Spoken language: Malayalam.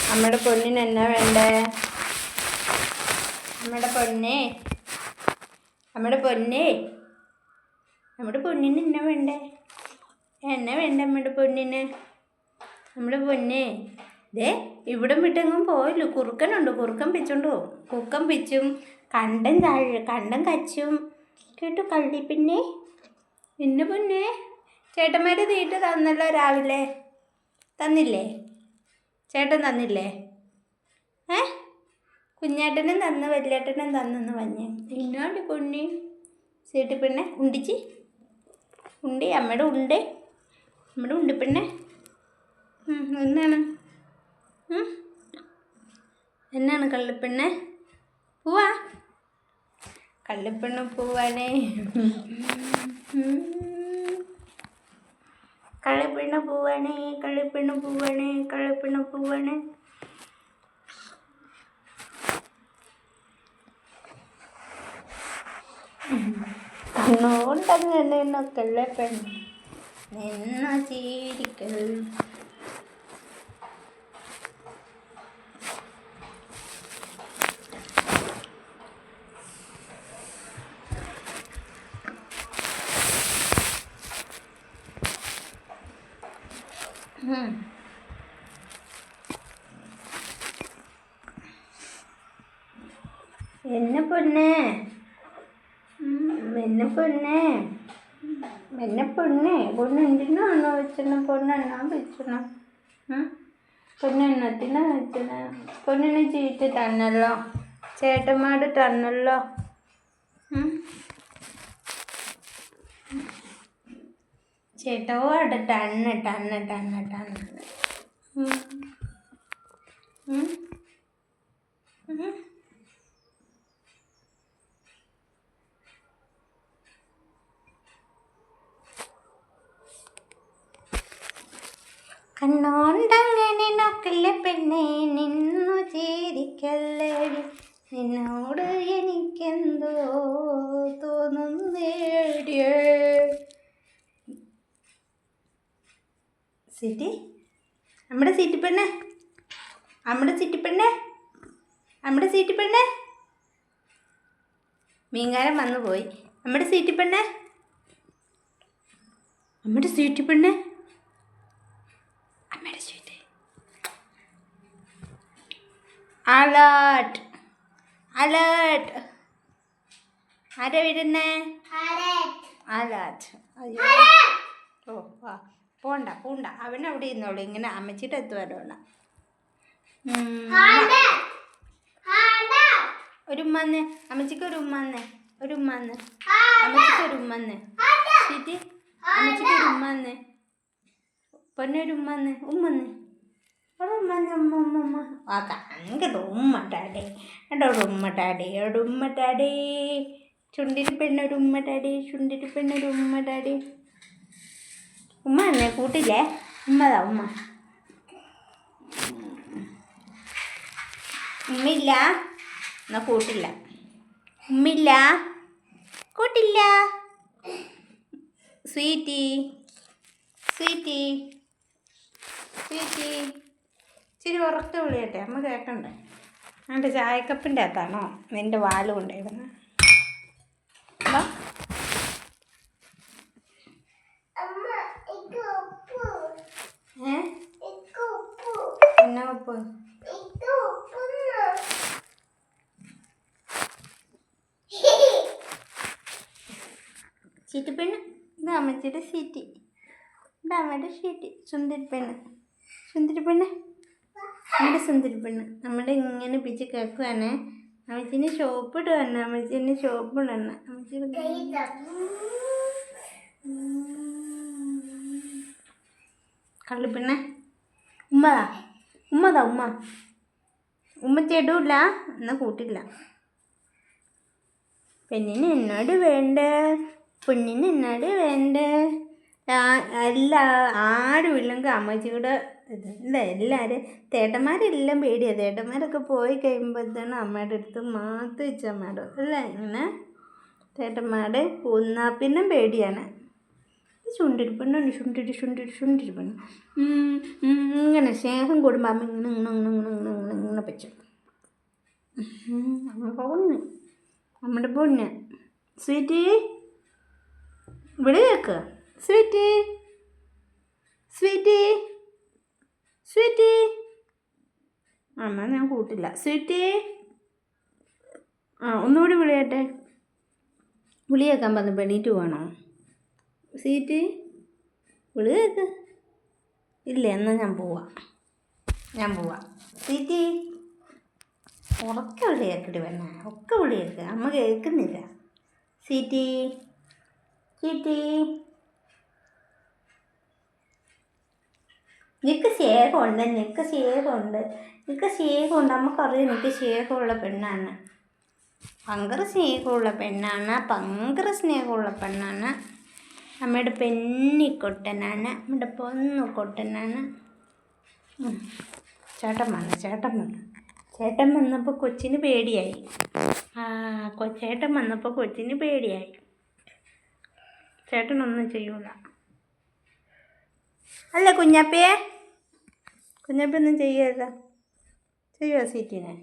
നമ്മുടെ പൊന്നിന് എന്നാ വേണ്ടേ? നമ്മുടെ പൊന്നേ, നമ്മുടെ പൊന്നേ, നമ്മുടെ പൊന്നിന് എന്നാ വേണ്ടേ? എന്നാ വേണ്ട നമ്മുടെ പൊന്നിന്? നമ്മുടെ പൊന്നേ, ദേ ഇവിടെ വിട്ടെങ്ങും പോയല്ലോ. കുറുക്കനുണ്ട്, കുറുക്കൻ പിച്ചോണ്ട് പോകും. കുറുക്കൻ പിച്ചും, കണ്ടം കച്ചും കേട്ടു. കള്ളി പിന്നെ പിന്നെ പൊന്നേ, ചേട്ടന്മാർ തീറ്റ തന്നല്ലോ രാവിലെ. തന്നില്ലേ? ചേട്ടൻ തന്നില്ലേ? കുഞ്ഞേട്ടനും തന്ന്, വലിയേട്ടനും തന്നെന്ന് പറഞ്ഞേ. ഇന്നോണ്ട് പൊന്നി സീട്ടി പെണ്ണെ ഉണ്ടിച്ച് ഉണ്ടി, അമ്മയുടെ ഉണ്ടേ, നമ്മുടെ ഉണ്ടിപ്പെണ്ണെ. എന്നാണ് കള്ളിപ്പെണ്ണെ? പോവാ കള്ളിപ്പെണ്ണ് പോവാനേ. കള്ളിപ്പെണ്ണ് പോവാണേ, കള്ളിപ്പെണ്ണ് പോവാണേ, കള്ളിപ്പെണ്ണ് പോവാണേ. കണ്ണോണ്ടങ്ങനെ കള്ളപ്പെണ്ണ് നിന്ന ചീരിക്കൽ. എന്നെ പൊന്നേ, എന്നെ പൊന്നേ, എന്നെ പൊന്നേ, പൊന്നെന്തിനാണോ വെച്ചണ? പൊന്നെണ്ണ വെച്ചണ? പൊന്നെണ്ണത്തിനാ വെച്ചണ? പൊന്നിനെ ചീറ്റ് തന്നല്ലോ, ചേട്ടന്മാർ തന്നല്ലോ. ചേട്ടോട് ടണ്ണ് ടണ്ണ് ടണ്ണ് ടണ്ണ്. കണ്ണോണ്ടങ്ങനെ നോക്കല്ല പെണ്ണെ നിന്നു ചേരിക്കല്ലേടി, നിന്നോട് എനിക്കെന്തോ തോന്നുന്നേടിയേ. സിറ്റി, നമ്മുടെ സീറ്റി പെണ്ണെ, നമ്മുടെ സീറ്റി പെണ്ണെ, നമ്മുടെ സീറ്റി പെണ്ണെ. മീൻകാരൻ വന്നു പോയി. നമ്മുടെ സീറ്റി പെണ്ണെ, നമ്മുടെ സീറ്റി പെണ്ണെ, അമ്മയുടെ സ്വീറ്റ്. Alert, alert. ആരാ വരുന്നേ? അലേർട്ട്. അയ്യോ, ഓ വാ, പോണ്ട പോണ്ട, അവനവിടെ ഇരുന്നോളൂ. ഇങ്ങനെ അമ്മച്ചിട്ട് എത്തുവരോണ്ട. ഒരു ഉമ്മന്ന്, അമ്മച്ചിക്ക് ഒരു ഉമ്മന്ന്, ഒരു ഉമ്മന്ന്, അമ്മച്ചിക്ക് ഒരു ഉമ്മന്ന്. സീറ്റി, അമ്മച്ചിക്ക് ഒരു ഉമ്മന്ന്, പൊന്നൊരു ഉമ്മന്ന്, ഉമ്മന്ന്, ഒരു ഉമ്മന്ന്, ഉമ്മ ഉമ്മ ഉമ്മ. ആ കങ്കത് ഉമ്മട്ടാടേ, എടോട് ഉമ്മട്ടാടേ, എവിടെ ഉമ്മട്ടാടേ. ചുണ്ടിരി പെണ്ണൊരു ഉമ്മട്ടാടേ, ചുണ്ടിരി പെണ്ണൊരു ഉമ്മട്ടാടേ. ഉമ്മ തന്നെ കൂട്ടില്ലേ? ഉമ്മതാ ഉമ്മ. ഉമ്മില്ല എന്നാ കൂട്ടില്ല. ഉമ്മില്ല, കൂട്ടില്ല. Sweetie, sweetie, sweetie. ഇച്ചിരി ഉറക്ക വിളിയട്ടെ, അമ്മ കേൾക്കണ്ടേ? എൻ്റെ ചായക്കപ്പിൻ്റെ അകത്താണോ നിൻ്റെ വാല് കൊണ്ടിടുന്നത്? എന്താ എന്നാ ഉപ്പ്? സീറ്റി പെണ്ണ്, ഇത് അമ്മച്ചിയുടെ സീറ്റി, ഇത് അമ്മയുടെ സീറ്റി. സുന്ദരി പെണ്ണ്, സുന്ദരി പെണ്ണ്, നമ്മുടെ സുന്ദരി പെണ്ണ്. നമ്മുടെ ഇങ്ങനെ പിച്ച് കേൾക്കുവാണ്. അമ്മച്ചിന് ഷോപ്പ് ഇടുകയാണ്, അമ്മച്ചിന് ഷോപ്പ് ഇടണം. അമ്മച്ചി കള്ളിപ്പെണ്ണെ, ഉമ്മതാ ഉമ്മതാ ഉമ്മ. ഉമ്മച്ചി ഇടൂല എന്നാൽ കൂട്ടില്ല. പെണ്ണിന് എന്നോട് വേണ്ട, പെണ്ണിന് എന്നോട് വേണ്ട. ആരുമില്ലെങ്കിൽ അമ്മച്ചിയുടെ ഇല്ല. എല്ലാവരും ചേട്ടന്മാരെല്ലാം പേടിയാണ്. ചേട്ടന്മാരൊക്കെ പോയി കഴിയുമ്പോഴത്തേണ് അമ്മയുടെ അടുത്ത് മാത്ത് വെച്ചമ്മയുടെ അല്ല ഇങ്ങനെ ചേട്ടന്മാരുടെ പോന്നാൽ പിന്നെ പേടിയാണ്. ചുണ്ടൊരു പെണ്ണുണ്ട് ചുണ്ടൊരു പെണ്ണ്. ഇങ്ങനെ സ്നേഹം കൂടുമ്പോൾ അമ്മ ഇങ്ങനെ പറ്റും. അമ്മ പൊണ്ണ്, നമ്മുടെ പൊണ്ണ്. സ്വീറ്റി ഇവിടെ കേൾക്കുക. സ്വീറ്റി സ്വീറ്റി സ്വീറ്റി അമ്മ ഞാൻ കൂട്ടില്ല. സ്വീറ്റി ഒന്നുകൂടി വിളിയട്ടെ. വിളിയേക്കാൻ പറഞ്ഞു പെണീറ്റ് പോകണോ? സ്വീറ്റി വിളി കേൾക്ക്. ഇല്ല എന്നാൽ ഞാൻ പോവാം. സ്വീറ്റി ഉറക്കെ വിളി കേൾക്കടി പെണ്ണ, ഒക്കെ വിളി കേൾക്കുക. അമ്മ കേൾക്കുന്നില്ല. സ്വീറ്റി നിനക്ക് സ്നേഹമുണ്ട്, നമുക്കറിയാം നിനക്ക് സ്നേഹമുള്ള പെണ്ണാണ്. ഭയങ്കര സ്നേഹമുള്ള പെണ്ണാണ്. അമ്മയുടെ പെണ്ണിക്കൊട്ടനാണ്, നമ്മുടെ പൊന്നുകൊട്ടനാണ്. ചേട്ടൻ വന്നപ്പോൾ കൊച്ചിന് പേടിയായി. ചേട്ടനൊന്നും ചെയ്യൂല അല്ല കുഞ്ഞാപ്പയൊന്നും ചെയ്യല്ല. ചെയ്യുമോ സീറ്റിനെ?